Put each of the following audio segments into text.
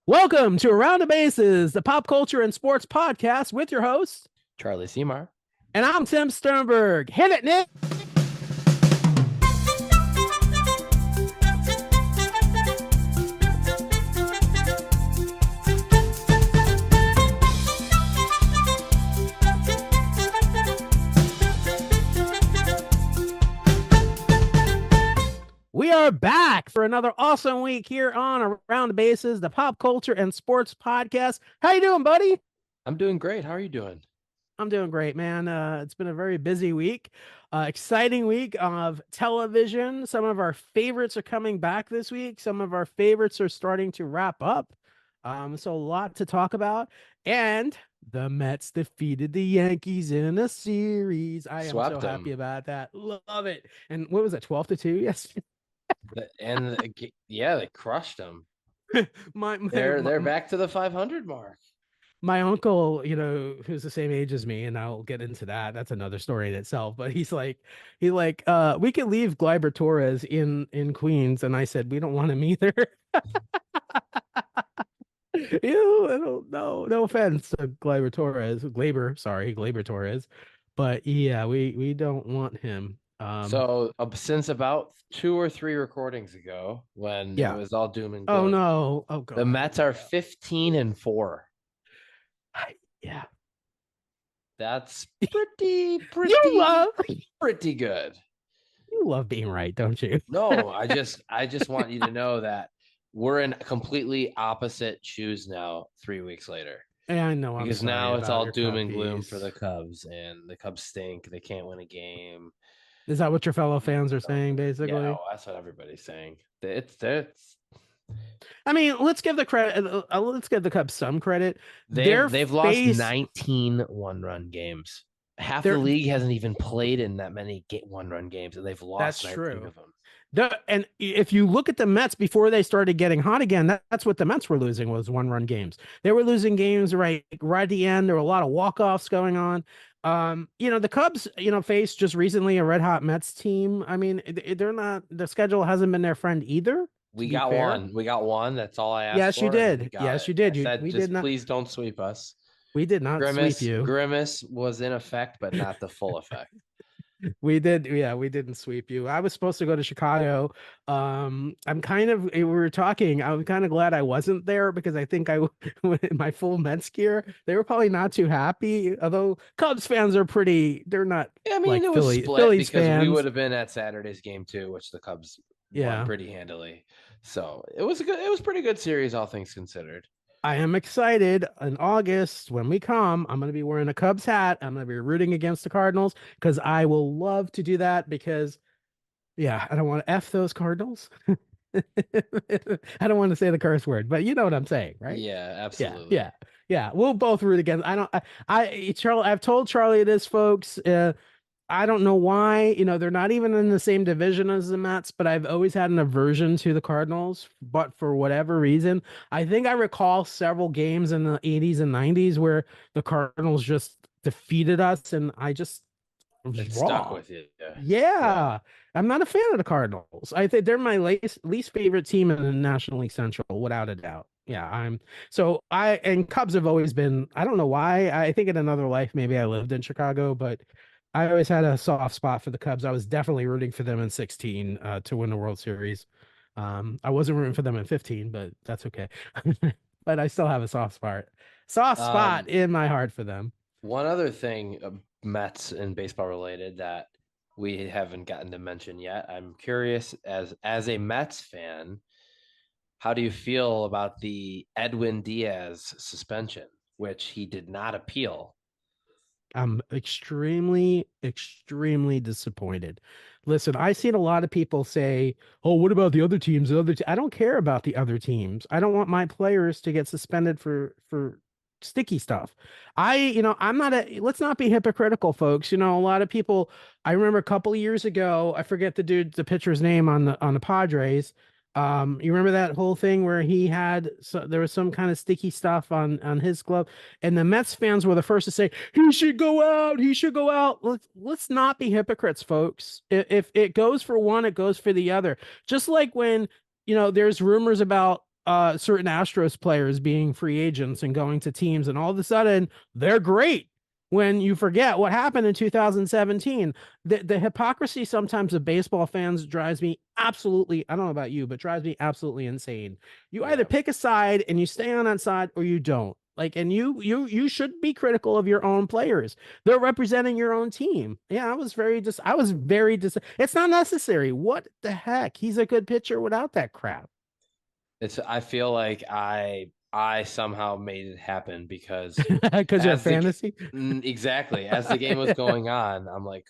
Welcome to Around the Bases, the pop culture and sports podcast with your host, Charlie Seymour. and I'm Tim Sternberg. Hit it, Nick. We are back for another awesome week here on Around the Bases, the pop culture and sports podcast. How you doing, buddy? I'm doing great. How are you doing? I'm doing great, man. It's been a very busy week, exciting week of television. Some of our favorites are coming back this week. Some of our favorites are starting to wrap up. So a lot to talk about. And the Mets defeated the Yankees in a series. I am Swept so happy them. about that. Love it. And what was it, 12-2? Yes. Yeah, they crushed them. my, my, They're my, back to the 500 mark. my uncle, who's the same age as me, and I'll get into that. That's another story in itself. But we could leave Gleyber Torres in Queens, and I said we don't want him either. No offense to Gleyber Torres, but yeah, we don't want him. So since about 2 or 3 recordings ago, when it Yeah. was all doom and Oh gloom, no. Oh the God. Mets are 15-4. Yeah. That's pretty, You pretty, love pretty good. you love being right, don't you? No, I just want you to know that we're in completely opposite shoes now 3 weeks later. And I know I'm Because sorry now it's about all your doom and gloom for puppies. the Cubs, and the Cubs stink. They can't win a game. Is that what your fellow fans are saying, Yeah, basically? that's what everybody's saying. It's I mean, let's give the credit. Let's give the Cubs some credit. Their they've lost face, 19 one-run games. Half the their league hasn't even played in that many one-run games, and they've that's lost 19 true. of them. And if you look at the Mets before they started getting hot again, that's what the Mets were losing was one-run games. They were losing games right at the end. There were a lot of walk-offs going on. The Cubs, faced just recently a red hot Mets team. I mean, they're not the schedule hasn't been their friend either, to We be got fair. one. We got one. That's all I asked Yes, you for, and we did. got Yes, it. you I did. You said, we did just not please don't sweep us. we did not sweep Grimace, you. Grimace was in effect, but not the full effect. We did, yeah, we didn't sweep you. I was supposed to go to Chicago. We were talking. I'm kind of glad I wasn't there because I think in my full Mets gear, they were probably not too happy. Although Cubs fans are they're not I mean, like it was split Phillies because we would fans. have been at Saturday's game too, which the Cubs won Yeah. pretty handily. So it was pretty good series, all things considered. I am excited in August when we come. I'm going to be wearing a Cubs hat. I'm going to be rooting against the Cardinals because I will love to do that because, yeah, I don't want to F those Cardinals. I don't want to say the curse word, but you know what I'm saying, right? Yeah, Yeah, absolutely. yeah, yeah. We'll both root against. I don't. Charlie. I've told Charlie this, folks. I don't know why. They're not even in the same division as the Mets, but I've always had an aversion to the Cardinals. But for whatever reason, I think I recall several games in the 80s and 90s where the Cardinals just defeated us, and I just was It stuck wrong. with you. Yeah. Yeah, I'm not a fan of the Cardinals. I think they're my least favorite team in the National League Central, without a doubt. Yeah, and Cubs have always been. I don't know why. I think in another life maybe I lived in Chicago, but I always had a soft spot for the Cubs. I was definitely rooting for them in 16 to win the World Series. I wasn't rooting for them in 15, but that's okay. But I still have a soft spot Um, in my heart for them. One other thing, Mets and baseball related that we haven't gotten to mention yet. I'm curious as a Mets fan, how do you feel about the Edwin Diaz suspension, which he did not appeal? I'm extremely, extremely disappointed. Listen, I've seen a lot of people say, "Oh, what about the other teams?" I don't care about the other teams. I don't want my players to get suspended for sticky stuff. I'm not a. Let's not be hypocritical, folks. A lot of people. I remember a couple of years ago. I forget the pitcher's name on the Padres. You remember that whole thing where there was some kind of sticky stuff on his glove, and the Mets fans were the first to say he should go out. He should go out. Let's not be hypocrites, folks. If it goes for one, it goes for the other. Just like when there's rumors about certain Astros players being free agents and going to teams, and all of a sudden they're great. When you forget what happened in 2017, the hypocrisy sometimes of baseball fans drives me absolutely, I don't know about you, but drives me absolutely insane. You either Yeah. pick a side and you stay on that side or you don't. Like, and you should be critical of your own players. They're representing your own team. Yeah, I was very it's not necessary. What the heck? He's a good pitcher without that crap. I feel like I somehow made it happen because Because you're a as the fantasy. exactly as the game was going on, I'm like,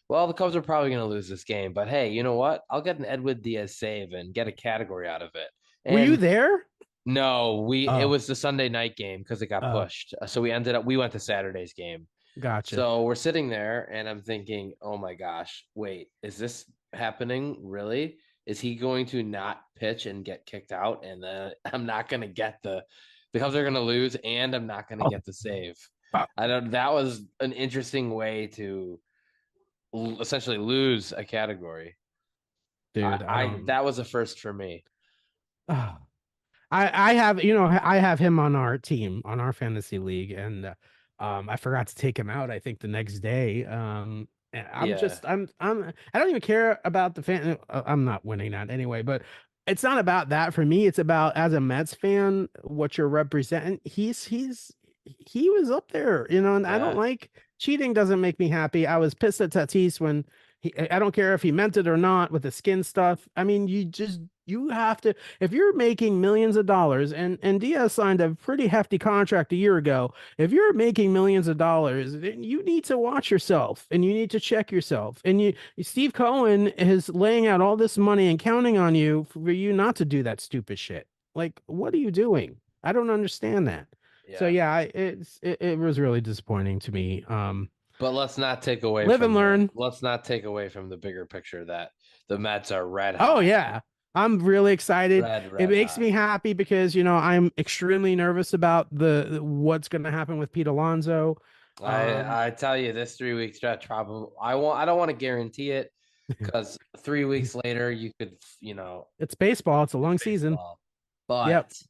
well, the Cubs are probably going to lose this game, but hey, you know what? I'll get an Edwin Diaz save and get a category out of it. Were you And there? no, we it Oh, was the Sunday night game because it got oh, pushed. So we went to Saturday's game. gotcha. So we're sitting there and I'm thinking, oh my gosh, wait, is this happening really? Is he going to not pitch and get kicked out? And then I'm not going to get the Cubs are going to lose and I'm not going to Oh, get the save. oh, I don't, that was an interesting way to essentially lose a category. dude, I don't. That was a first for me. Oh. I have, I have him on our team, on our fantasy league, and I forgot to take him out, I think the next day. And Yeah. I don't even care about the fan. I'm not winning that anyway, but it's not about that for me. It's about, as a Mets fan, what you're representing. He was up there, and I don't Yeah. like cheating. Doesn't make me happy. I was pissed at Tatis when I don't care if he meant it or not with the skin stuff. I mean, you have to, if you're making millions of dollars, and Diaz signed a pretty hefty contract a year ago. If you're making millions of dollars, then you need to watch yourself and you need to check yourself. And Steve Cohen is laying out all this money and counting on you for you not to do that stupid shit. Like, what are you doing? I don't understand that. So Yeah. yeah, it was really disappointing to me. But Live and learn. let's not take away from the bigger picture that the Mets are red Oh hot. yeah. I'm really excited. It Red makes hot. me happy because, I'm extremely nervous about the what's going to happen with Pete Alonso. Um, I tell you, this 3 week stretch probably I don't want to guarantee it because 3 weeks later you could it's baseball. It's a it's long season. baseball. Yep. But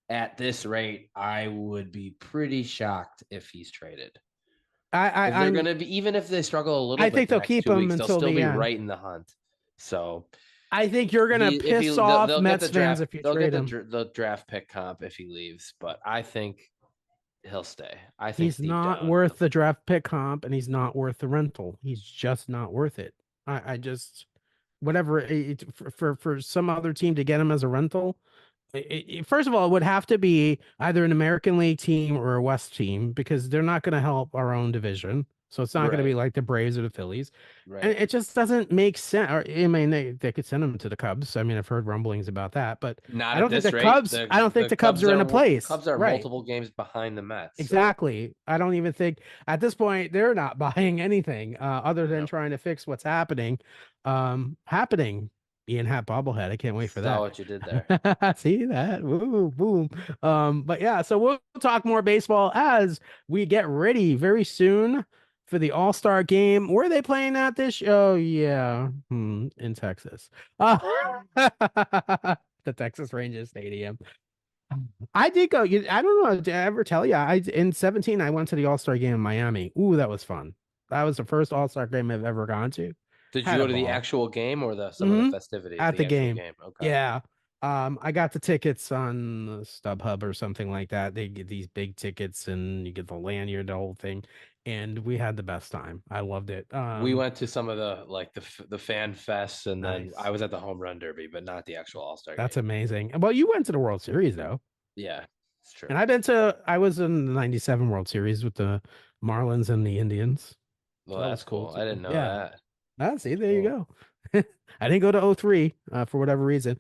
at this rate, I would be pretty shocked if he's traded. I, Because I they're I'm gonna be even if they struggle a little I bit think the they'll next keep two him weeks, they'll until still the be end. right in the hunt. So I think you're gonna if he piss off they'll get Mets fans if you they'll get trade him. the draft pick comp if he leaves, but I think he'll stay. I think He's deep not down he'll worth the stay. draft pick comp, and he's not worth the rental. He's just not worth it. I just whatever for some other team to get him as a rental. First of all, it would have to be either an American League team or a West team because they're not going to help our own division. So it's not going to be Right, like the Braves or the Phillies. And right. it just doesn't make sense. Or, I mean, they could send them to the Cubs. I mean, I've heard rumblings about that, but Not at this rate. I don't think The the Cubs are in a place. Cubs are Right. multiple games behind the Mets. Exactly. I don't even think at this point they're not buying anything other than No, trying to fix what's happening. Ian Hat bobblehead. I can't wait for saw that. what you did there. See that? Woo, boom. But yeah, so we'll talk more baseball as we get ready very soon for the All-Star game. Where are they playing at this? Oh yeah, in Texas. The Texas Rangers Stadium. I did go. I don't know. Did I ever tell you? In 17, I went to the All-Star game in Miami. Ooh, that was fun. That was the first All-Star game I've ever gone to. Did you Had go a to the ball. actual game or the some of the Hmm. festivities? At the The actual game. game. Okay. Yeah. I got the tickets on StubHub or something like that. They get these big tickets and you get the lanyard, the whole thing. And we had the best time. I loved it. We went to some of the like the fan fests, and then I Nice. was at the home run derby, but not the actual All Star That's game. amazing. Well, you went to the World Series though. Yeah, it's true. And I was in the 97 World Series with the Marlins and the Indians. Well, So that was that's cool cool. I too. didn't know Yeah. that. Ah, see, there you Cool. go. I didn't go to '03 for whatever reason.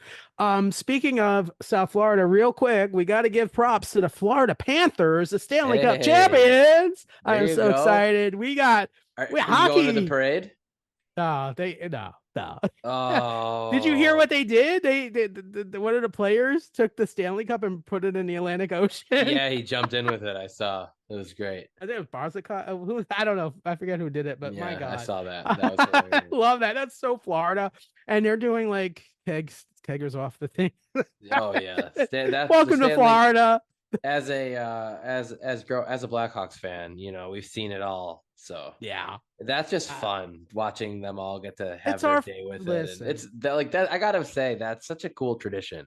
Speaking of South Florida, real quick, we got to give props to the Florida Panthers, the Stanley Cup Hey, champions. I there am you so go. excited. We Are you going to the hockey. parade? No. Did you hear Oh, what they did? One of the players took the Stanley Cup and put it in the Atlantic Ocean. yeah, he jumped in with it. I saw. It was great. I think it was Barzica. Who I don't know. I forget who did it, but my Yeah, I God, saw that. That was I hilarious. love that. That's so Florida, and they're doing like Keggers off the thing. Oh yeah, that's the Welcome to Stanley. Florida. As a as a Blackhawks fan, we've seen it all. So Yeah. that's just Uh, fun watching them all get to have it's their our day with it, and listen. it's that like that. I gotta say that's such a cool tradition.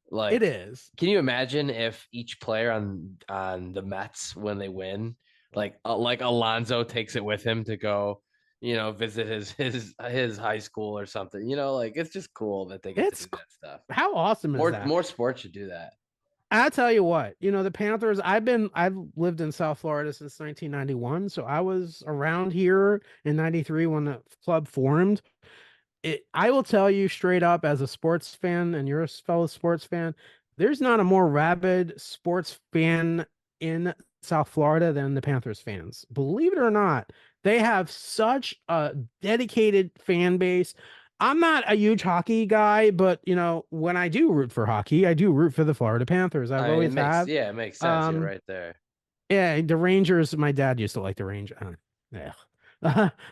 It Like, is. can you imagine if each player on the Mets when they win, like Alonzo takes it with him to go, visit his high school or something. Like it's just cool that they get to It's do that stuff. how awesome is that? More sports should do that. I tell you what, the Panthers, I've lived in South Florida since 1991, so I was around here in 93 when the club formed. I will tell you straight up as a sports fan, and you're a fellow sports fan, there's not a more rabid sports fan in South Florida than the Panthers fans. Believe it or not, they have such a dedicated fan base. I'm not a huge hockey guy, but when I do root for hockey, I do root for the Florida Panthers. I've I mean, always have. it makes sense. You're Um, right there. yeah, the Rangers. My dad used to like the Rangers. Yeah. I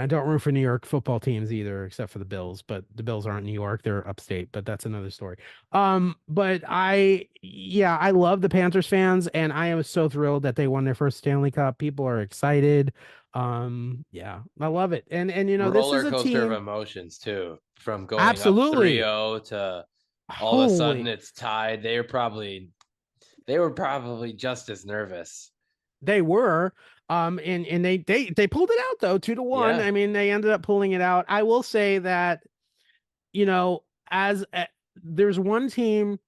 don't root for New York football teams either, except for the Bills. But the Bills aren't New York; they're upstate. But that's another story. But yeah, I love the Panthers fans, and I was so thrilled that they won their first Stanley Cup. People are excited. Yeah, I love it. And this is Roller a coaster of team. emotions too, from going up Absolutely. 3-0 to all of a sudden Holy, it's tied. They were probably just as nervous. they were. And they pulled it out though, 2-1. Yeah. I mean, they ended up pulling it out. I will say that as there's one team,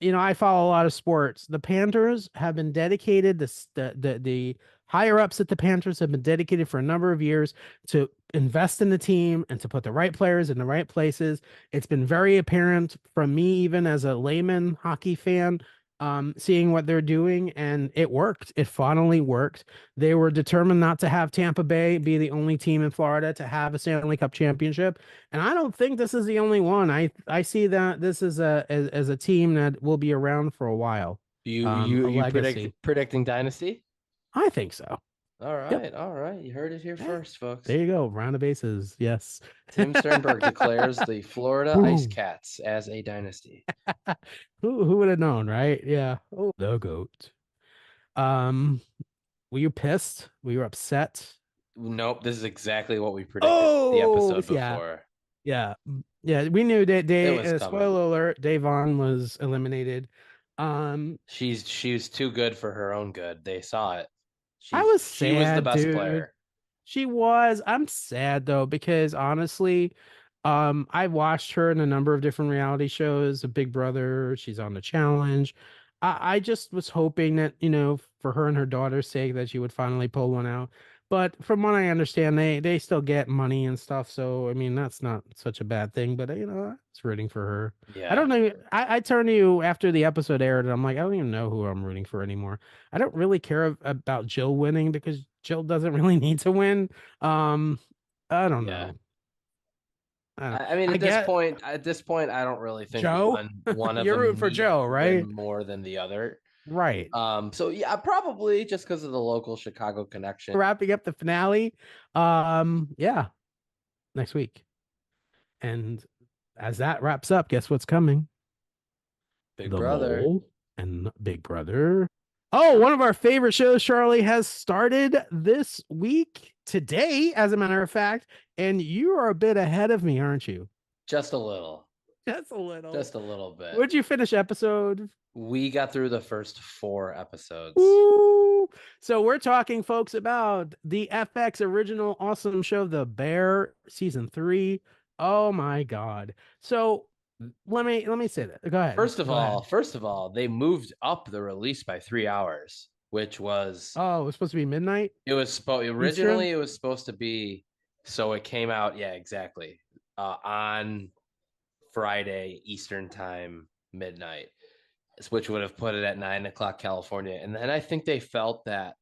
I follow a lot of sports. The Panthers have been dedicated. The higher ups at the Panthers have been dedicated for a number of years to invest in the team and to put the right players in the right places. It's been very apparent from me, even as a layman hockey fan, seeing what they're doing, and it worked. It finally worked. They were determined not to have Tampa Bay be the only team in Florida to have a Stanley Cup championship. And I don't think this is the only one. I see that this is as a team that will be around for a while. A You legacy. predicting dynasty? I think so. All Yep. right, all right. You heard it here Yeah. first, folks. There you go. Round of bases. Yes. Tim Sternberg declares the Florida Ice Boom. Cats as a dynasty. Who would have known, right? Yeah. Oh, the goat. Um, were you pissed? Were you upset? Nope, this is exactly what we predicted the Oh, episode yeah. before. Yeah. Yeah. We knew that It was coming. spoiler alert, Davon was eliminated. Um, She's too good for her own good. They saw it. I was She was the sad, best dude. player. She was. I'm sad though, because honestly, I watched her in a number of different reality shows, a Big Brother, she's on the challenge. I just was hoping that, for her and her daughter's sake that she would finally pull one out. But from what I understand, they still get money and stuff. So I mean that's not such a bad thing, but it's rooting for her. I Yeah, don't know. I turned to you after the episode aired and I'm like, I don't even know who I'm rooting for anymore. I don't really care about Jill winning because Jill doesn't really need to win. Um, I don't yeah. know. I don't. I mean, I get at this point, I don't really think Joe. one of You're them rooting for needs Joe, to win right? more than the other. Right. So yeah, probably just because of the local Chicago connection. Wrapping up the finale. Yeah, next week. And as that wraps up, guess what's coming? Big The brother. Mole and Big Brother. Oh, one of our favorite shows, Charlie, has started this week today, as a matter of fact. And you are a bit ahead of me, aren't you? Just a little. Just a little. Just a little bit. Would you finish episode? We got through the first 4 episodes. Ooh. So we're talking, folks, about the FX original awesome show, The Bear, season 3. Oh my God. So let me say that. Go ahead. Go ahead. First of all, they moved up the release by 3 hours, which was Oh, it was supposed to be midnight originally Eastern. it was supposed to be, so it came out, yeah, exactly, on Friday Eastern time midnight, which would have put it at 9 o'clock California. And then I think they felt that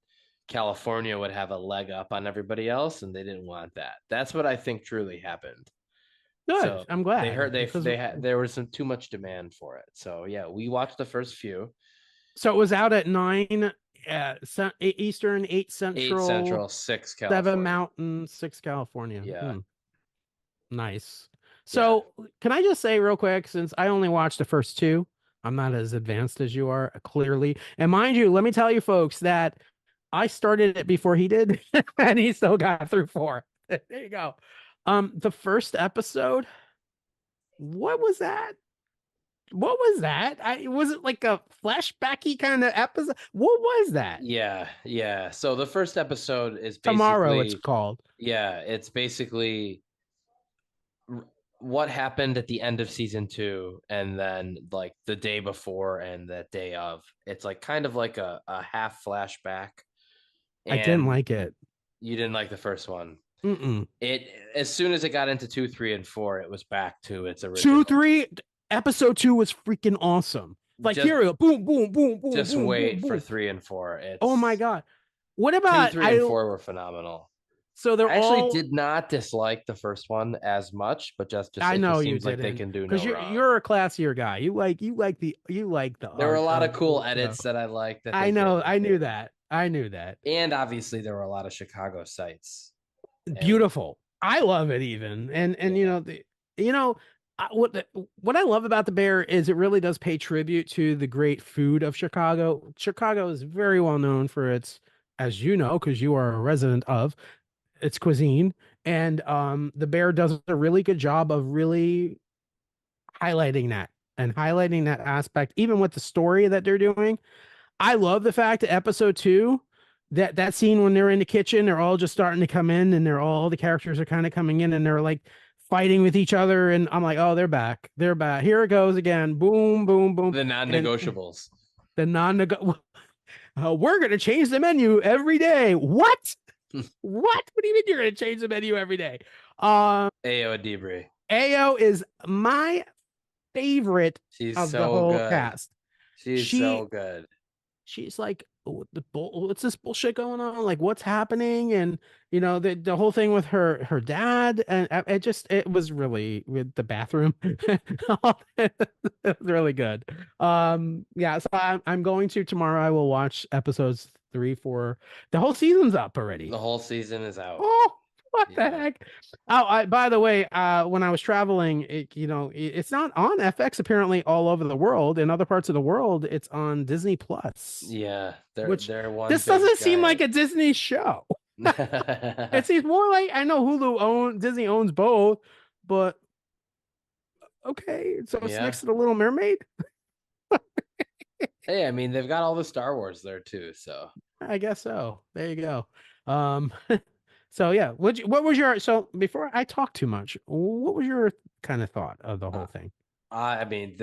California would have a leg up on everybody else, and they didn't want that. That's what I think truly happened. Good. So I'm they heard glad because they had there was some too much demand for it. So yeah, we watched the first few. so it was out at 9 Eastern, 8 8 Central, Central, 6 7 California. Mountain, 6 California. Yeah. Nice. Yeah. So, can I just say real quick, since I only watched the first two, I'm not as advanced as you are, clearly. And mind you, let me tell you folks that I started it before he did, and he still got through four. There you go. The first episode, what was that? What was that? Was it like a flashbacky kind of episode? What was that? Yeah, yeah. So the first episode is Tomorrow, it's basically, called. yeah, it's basically what happened at the end of season two, and then like the day before and the day of. It's like kind of like a half flashback. I didn't And like it. you didn't like the first one. Mm-mm. It as soon as it got into two, three, and four, it was back to its Two, original. three, episode two was freaking awesome. Like Just here we go, boom, boom, boom, boom, just boom, boom, wait for boom. three and four. Oh my It's god. What two, about three, and I? four were phenomenal. So they're I actually all. did not dislike the first one as much, but just I it know just you seems like they didn't, can do because no you're wrong. you're a classier guy. You like the There were a art lot of of the cool whole show. edits that I liked that I they did know. with I knew it. that. I knew that. And obviously there were a lot of Chicago sites. And Beautiful. I love it even. And yeah. you know what I love about the Bear is it really does pay tribute to the great food of Chicago. Chicago is very well known for its, as you know, because you are a resident of its cuisine. And the Bear does a really good job of really highlighting that aspect, even with the story that they're doing. I love the fact that episode two, that scene when they're in the kitchen, they're all just starting to come in, and all the characters are kind of coming in, and they're like fighting with each other, and I'm like, oh, they're back, they're back. Here it goes again, boom, boom, boom, The and non-negotiables. the we're gonna change the menu every day. What? What do you mean you're gonna change the menu every day? Ayo Debris. Ao is my favorite She's of the so whole good. cast. She's She so good. she's like, what's this bullshit going on? Like, what's happening? And the whole thing with her dad, and it was really with the bathroom. It was really good. Yeah. So I'm going to tomorrow. I will watch episodes 3, 4. The whole season's up already. The whole season is out. Oh, what the Yeah. heck? Oh, by the way, when I was traveling, it's not on FX apparently all over the world. In other parts of the world, it's on Disney Plus, Yeah. They're which they're one this big doesn't seem like giant. a Disney show. It seems more like, I know Disney owns both, but okay, so it's Yeah. next to the Little Mermaid. Hey, I mean, they've got all the Star Wars there too, so I guess so. There you go. Um, so yeah, what was your, so before I talk too much, what was your kind of thought of the uh, whole thing? I mean,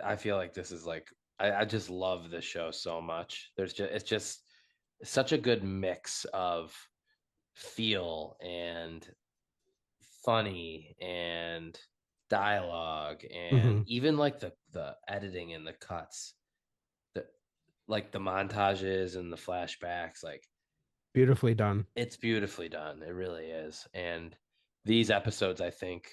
I feel like this is like I just love this show so much. It's just such a good mix of feel and funny and dialogue and Hmm. even like the editing and the cuts, the like the montages and the flashbacks, like Beautifully done. it's beautifully done. It really is. And these episodes, I think,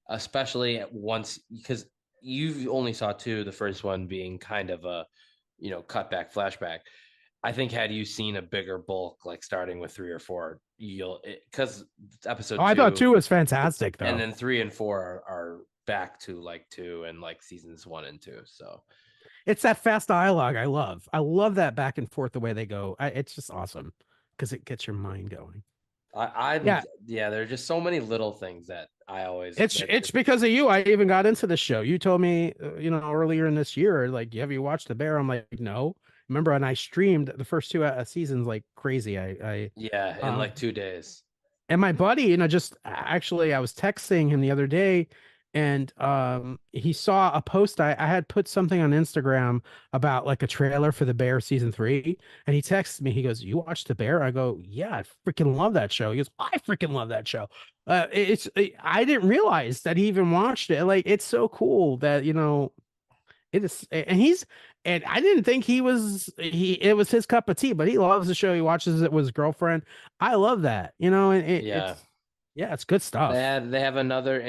especially at once, because you only saw two, the first one being kind of a, cutback flashback. I think had you seen a bigger bulk, like starting with three or four, because Oh, episode I thought two 2 was fantastic and though. then three and four are back to like two and like seasons one and two. So It's that fast dialogue I love. I love that back and forth the way they go. It's just awesome because it gets your mind going. I'm Yeah, yeah, there are just so many little things that I always that it's just because of you I even got into the show. You told me, earlier in this year, like, have you watched The Bear? I'm like, no. Remember, and I streamed the first two seasons like crazy. yeah, in like 2 days. And my buddy, just actually, I was texting him the other day, and he saw a post I had put something on Instagram about like a trailer for The Bear season 3, and he texted me. He goes, "You watched The Bear?" I go, "Yeah, I freaking love that show." He goes, "I freaking love that show." I didn't realize that he even watched it. Like, it's so cool that it is, and I didn't think it was his cup of tea, but he loves the show. He watches it with his girlfriend. I love that, and Yeah. yeah, it's good stuff. They have another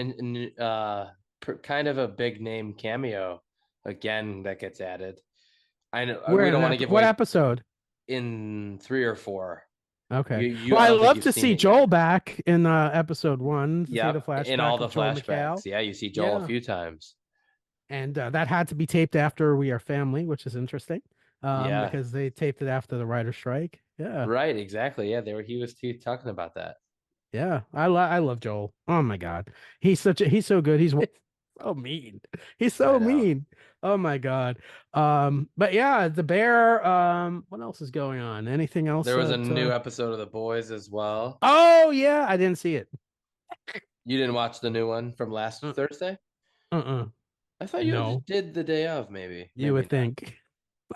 kind of a big name cameo again that gets added. I know Where we in don't want to give what away episode? in three or four. Okay. You Well, I I don't think love you've to seen see it yet. Joel back in episode one to see the Yep, in all flashback the of Joel flashbacks. McHale. Yeah, you see Joel a Yeah. few times. And that had to be taped after We Are Family, which is interesting, Yeah, because they taped it after the writer strike. Yeah. right, exactly. Yeah, he was talking about that. Yeah. I love Joel. Oh my God. He's so good. He's so mean. He's I so know. mean. Oh my God. But yeah, the bear, what else is going on? Anything else There was a that new episode of The Boys as well. Oh yeah, I didn't see it. You didn't watch the new one from last Uh, Thursday? uh-uh. I thought you No, did the day of, maybe. you Maybe would not. think.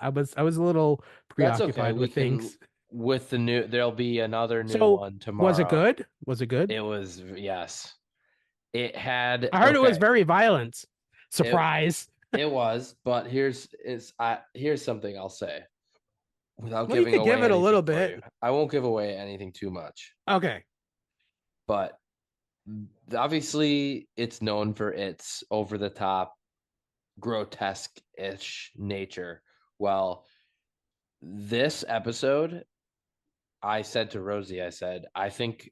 I was a little That's okay. preoccupied We with can things. with the new there'll be another new So one was it tomorrow. good? Was it good? It was yes. It had I heard it was okay. very violent. It Surprise. it was, but here's something I'll say without Well, you giving could give away it a anything little for you. bit. I won't give away anything too much. Okay. But obviously it's known for its over the top grotesque-ish nature. Well, this episode, I said to Rosie, I said, I think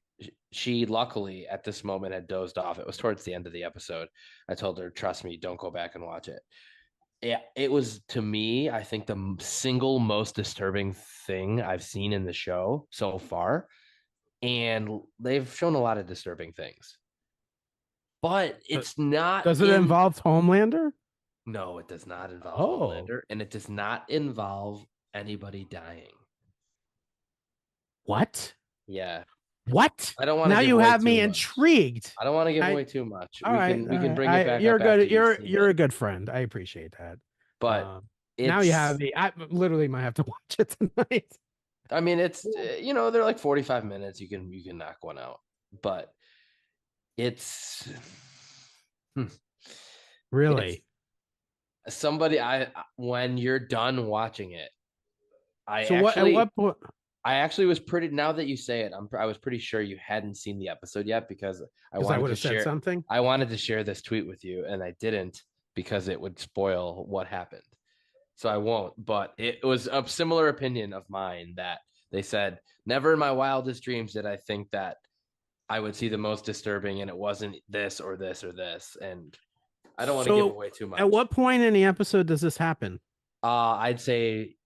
she luckily at this moment had dozed off. It was towards the end of the episode. I told her, trust me, don't go back and watch it. Yeah, it was to me, I think the single most disturbing thing I've seen in the show so far. And they've shown a lot of disturbing things, but Uh, it's not Does it in. involve Homelander? No, it does not involve Oh, Homelander, and it does not involve anybody dying. what? Yeah, What? I don't want to Now give you away have too me much. intrigued. I don't want to give I away too much. All right, all We can right. bring it I back you're up good. after you've seen You're it. a good friend. I appreciate that. But Um, Now you have it's, me. I literally might have to watch it tonight. I mean, it's they're like 45 minutes. You can knock one out, but it's hmm, it's Really? somebody I when you're done watching it, I So what? At actually what point? I actually was pretty. Now that you say it, I was pretty sure you hadn't seen the episode yet because I Because I wanted would to have said share. something. I wanted to share this tweet with you, and I didn't because it would spoil what happened. So I won't. But it was a similar opinion of mine that they said, never in my wildest dreams did I think that I would see the most disturbing, and it wasn't this or this or this. And I don't want to give So away too at much. what point in the episode does this happen? I'd say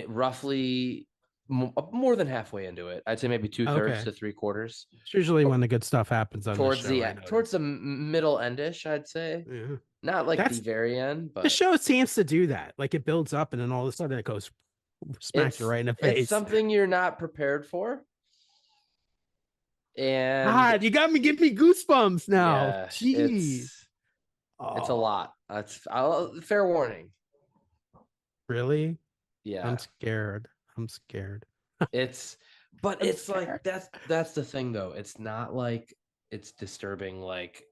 roughly more than halfway into it. I'd say maybe two-thirds Okay. to three-quarters. It's usually when the good stuff happens on this show. I Towards notice. the middle endish, I'd say. Yeah. Not like the That's very end, the but show seems to do that. Like it builds up and then all of a sudden it goes smacks you right in the it's face. something you're not prepared for. And God, you got me give me goosebumps now. yeah, Jeez. it's a Oh, lot. Fair warning. really? I'm Yeah. scared. I'm scared. It's but I'm it's like scared. that's the thing though. It's not like it's disturbing like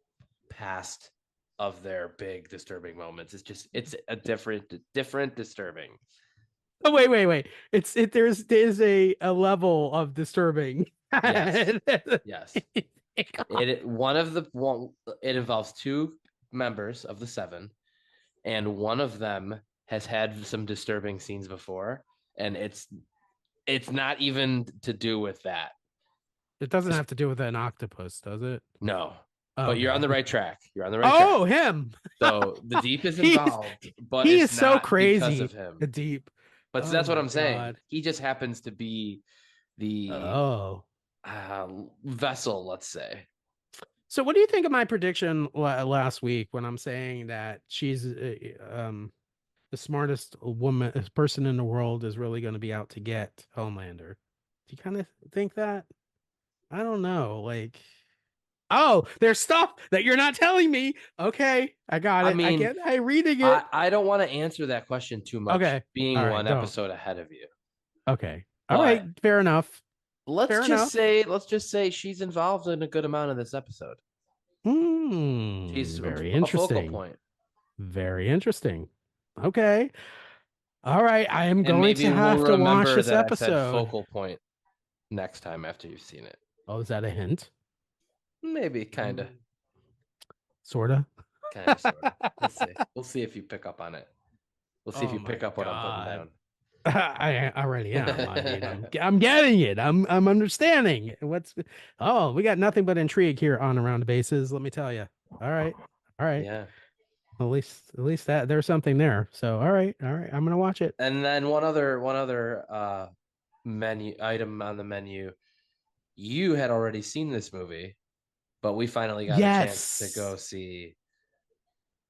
past of their big disturbing moments. It's a different disturbing. Oh wait. There's a level of disturbing. Yes. Yes. One of the one it involves two members of the seven, and one of them has had some disturbing scenes before, and it's not even to do with that. It doesn't Just have to do with an octopus, does it? no. But you're on Okay. the right track. You're on the right track. Oh, him. So the deep is He's involved, but he it's is so not because of crazy. him. The deep. But Oh that's what my I'm saying. God. He just happens to be the Oh. vessel, let's say. So what do you think of my prediction last week when I'm saying that she's the smartest person in the world is really going to be out to get Homelander? Do you kind of think that? I don't know. Like, oh, there's stuff that you're not telling me. Okay, I got I it. I mean, get. I reading it. I don't want to answer that question too much, Okay. All being right. one Don't. episode ahead of you. Okay. All right. But Fair enough. Fair enough. let's just say she's involved in a good amount of this episode. Hmm. She's Very a focal interesting. point. Very interesting. Okay. All right. I am And going maybe to we'll have to watch remember this that I said episode. focal point next time after you've seen it. Oh, is that a hint? Maybe kind of. Sorta. Kind of, sort of. Let's see. We'll see if you pick up on it. We'll see if Oh you pick my up what I'm putting God. down. I already am. I mean, I'm getting it. I'm understanding what's. Oh, we got nothing but intrigue here on Around the Bases. Let me tell you. All right, all right. Yeah. At least that there's something there. So all right. I'm gonna watch it. And then one other menu item on the menu. You had already seen this movie, but we finally got a chance to go Yes. see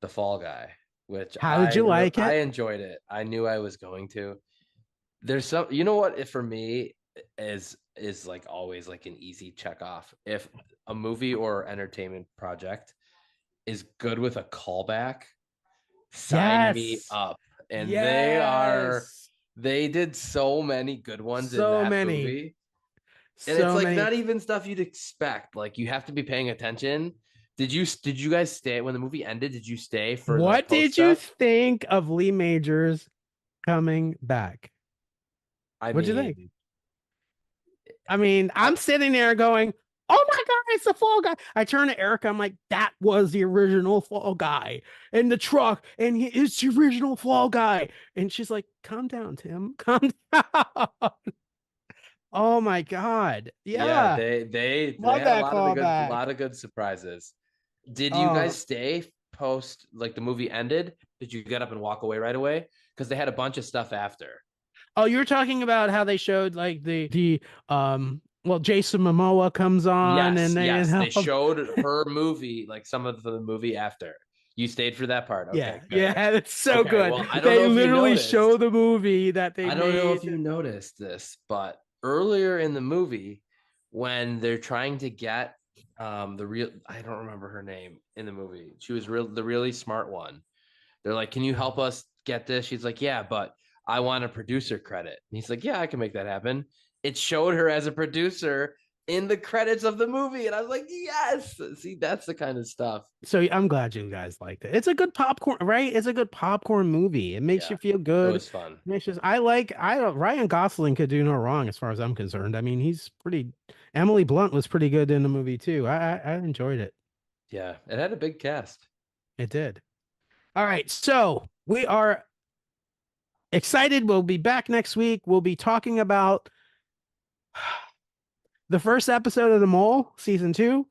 The Fall Guy, which How did you like I it? enjoyed it. I knew I was going to. There's some, you know what, if for me is like always like an easy check off. If a movie or entertainment project is good with a callback, sign me Yes. up. And Yes. they did so many good ones in So that many. movie. And it's So like many. not even stuff you'd expect. Like you have to be paying attention. Did you guys stay when the movie ended? Did you stay for like What post did you stuff? think of Lee Majors coming back? I What'd you think? mean, I mean, I, I'm sitting there going, "Oh my God, it's the Fall Guy." I turn to Erica. I'm like, "That was the original Fall Guy in the truck, and it's the original Fall Guy." And she's like, "Calm down, Tim. Calm down." Oh my God. yeah, Yeah. they Love had that a callback. lot of good surprises. Did you guys Oh, stay post like the movie ended? Did you get up and walk away right away? Because they had a bunch of stuff after. oh, you're talking about how they showed like the well, Jason Momoa comes on Yes, and they yes, they help. showed her movie, like some of the movie after. You stayed for that part. Okay, Yeah, good. yeah, it's so Okay, good. well, I don't They know if you literally show noticed. the movie that they I don't know if made. you noticed this, but earlier in the movie, when they're trying to get the real, I don't remember her name in the movie. She was the really smart one. They're like, "Can you help us get this?" She's like, "Yeah, but I want a producer credit." And he's like, "Yeah, I can make that happen." It showed her as a producer in the credits of the movie, and I was like, "Yes!" See, that's the kind of stuff. So I'm glad you guys liked it. It's a good popcorn, right? It's a good popcorn movie. It makes Yeah, you feel it good. was fun. Makes you, I don't Ryan Gosling could do no wrong as far as I'm concerned. I mean, he's pretty Emily Blunt was pretty good in the movie too. I enjoyed it. Yeah, it had a big cast. It did. All right. So we are excited. We'll be back next week. We'll be talking about the first episode of The Mole, season two.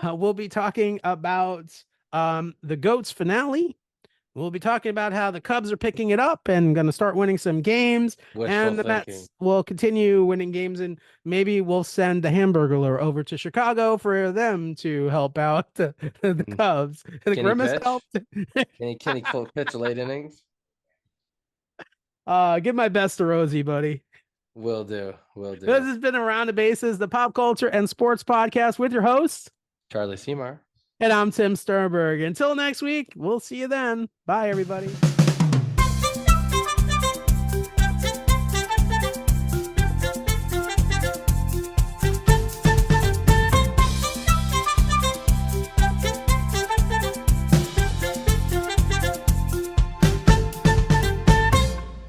We'll be talking about the Goats finale. We'll be talking about how the Cubs are picking it up and going to start winning some games, Wishful and the thinking. Mets will continue winning games. And maybe we'll send the Hamburglar over to Chicago for them to help out the Hmm. Cubs. The Can he Grimace pitch? helped. Can he pitch late innings? Give my best to Rosie, buddy. Will do. Will This do. has been Around the Bases, the pop culture and sports podcast with your host. Charlie Seymour. And I'm Tim Sternberg. Until next week, we'll see you then. Bye, everybody.